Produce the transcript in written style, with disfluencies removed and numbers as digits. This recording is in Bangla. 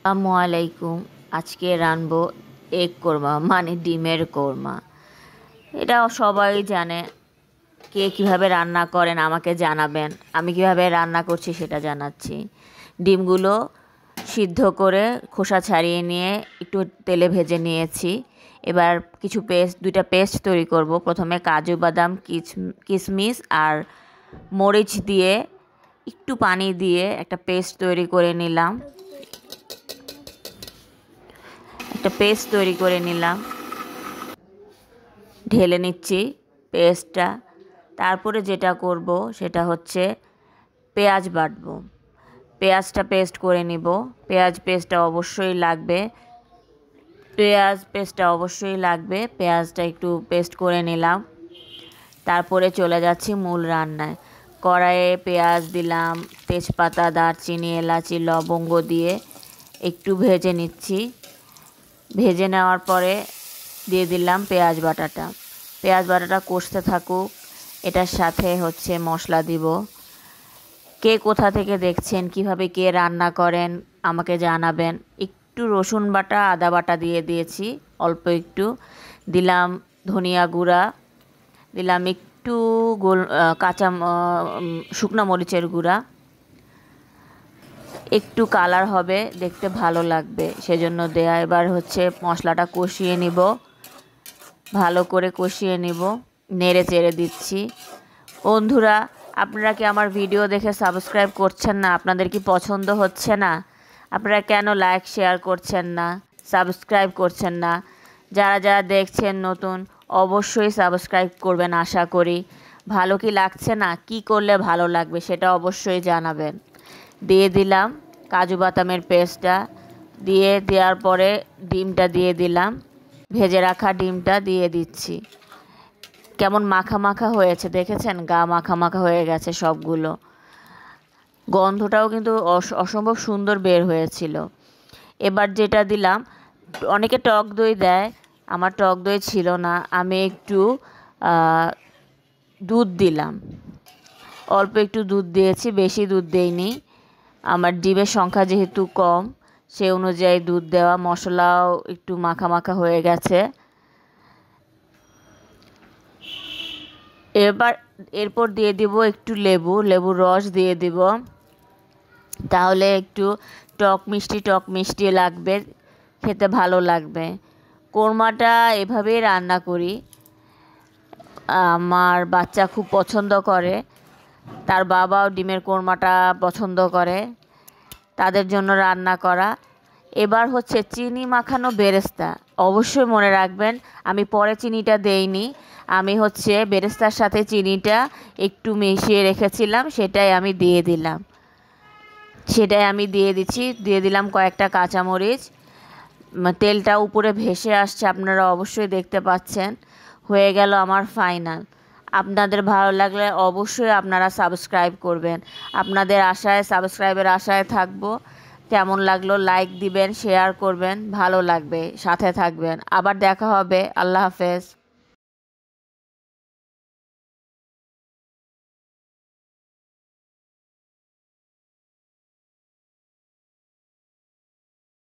আসসালামু আলাইকুম। আজকে রানবো এগ কোরমা মানে ডিমের কোরমা। এটা সবাই জানে। কে কিভাবে রান্না করেন আমাকে জানাবেন। আমি কিভাবে রান্না করছি সেটা জানাচ্ছি। ডিমগুলো সিদ্ধ করে খোসা ছাড়িয়ে নিয়ে একটু তেলে ভেজে নিয়েছি। এবার কিছু দুইটা পেস্ট তৈরি করব। প্রথমে কাজু বাদাম কিশমিশ আর মরিচ দিয়ে একটু পানি দিয়ে একটা পেস্ট তৈরি করে নিলাম। ঢেলে নিচ্ছি পেস্টটা। তারপরে যেটা করব সেটা হচ্ছে পেঁয়াজ বাটবো। পেঁয়াজটা পেস্ট করে নিব। পেঁয়াজ পেস্টটা অবশ্যই লাগবে। পেঁয়াজটা একটু পেস্ট করে নিলাম। তারপরে চলে যাচ্ছি মূল রান্নায়। কড়াইয়ে পেঁয়াজ দিলাম, তেজপাতা, দারচিনি, এলাচি, লবঙ্গ দিয়ে একটু ভেজে নিচ্ছি। ভেজে নেওয়ার পরে দিয়ে দিলাম পেঁয়াজ বাটাটা কষতে থাকুক। এটার সাথে হচ্ছে মশলা দিব। কে কোথা থেকে দেখছেন, কিভাবে কে রান্না করেন আমাকে জানাবেন। একটু রসুন বাটা, আদা বাটা দিয়ে দিয়েছি, অল্প একটু দিলাম। ধনিয়া গুঁড়া দিলাম, একটু কাঁচা শুকনো মরিচের গুঁড়া। একটু কালার হবে, দেখতে ভালো লাগবে সেজন্য দেয়া। এবার হচ্ছে মশলাটা কষিয়ে নিব, ভালো করে কষিয়ে নিব, নেড়ে চেড়ে দিচ্ছি। বন্ধুরা, আপনারা কি আমার ভিডিও দেখে সাবস্ক্রাইব করছেন না? আপনাদের কি পছন্দ হচ্ছে না? আপনারা কেন লাইক শেয়ার করছেন না, সাবস্ক্রাইব করছেন না? যারা যারা দেখছেন নতুন, অবশ্যই সাবস্ক্রাইব করবেন আশা করি। ভালো কি লাগছে না, কি করলে ভালো লাগবে সেটা অবশ্যই জানাবেন। দিয়ে দিলাম কাজু বাদামের পেস্টটা। দেওয়ার পরে ডিমটা দিয়ে দিলাম। ভেজে রাখা ডিমটা দিয়ে দিচ্ছি। কেমন মাখা মাখা হয়েছে দেখেছেন? গা মাখা মাখা হয়ে গেছে সবগুলো। গন্ধটাও কিন্তু অসম্ভব সুন্দর বের হয়েছিল। এবার যেটা দিলাম, অনেকে টক দই দেয়, আমার টক দই ছিল না। আমি একটু দুধ দিলাম, অল্প একটু দুধ দিয়েছি, বেশি দুধ দেইনি। আমার ডিমের সংখ্যা যেহেতু কম, সে অনুযায়ী দুধ দেওয়া। মশলাও একটু মাখা মাখা হয়ে গেছে। এরপর দিয়ে দিব একটু লেবুর রস দিয়ে দিব। তাহলে একটু টক মিষ্টি লাগবে, খেতে ভালো লাগবে। কোরমাটা এভাবেই রান্না করি। আমার বাচ্চা খুব পছন্দ করে, তার বাবাও ডিমের কোরমাটা পছন্দ করে, তাদের জন্য রান্না করা। এবার হচ্ছে চিনি মাখানো বেরেস্তা। অবশ্যই মনে রাখবেন, আমি পরে চিনিটা দেইনি। আমি হচ্ছে বেরেস্তার সাথে চিনিটা একটু মিশিয়ে রেখেছিলাম, সেটাই আমি দিয়ে দিচ্ছি। দিয়ে দিলাম কয়েকটা কাঁচামরিচ। তেলটা উপরে ভেসে আসছে, আপনারা অবশ্যই দেখতে পাচ্ছেন। হয়ে গেল আমার ফাইনাল। আপনাদের ভালো লাগলে অবশ্যই আপনারা সাবস্ক্রাইব করবেন। আপনাদের সাবস্ক্রাইবের আশায় থাকবো। কেমন লাগলো লাইক দিবেন, শেয়ার করবেন, ভালো লাগবে, সাথে থাকবেন। আবার দেখা হবে। আল্লাহ হাফেজ।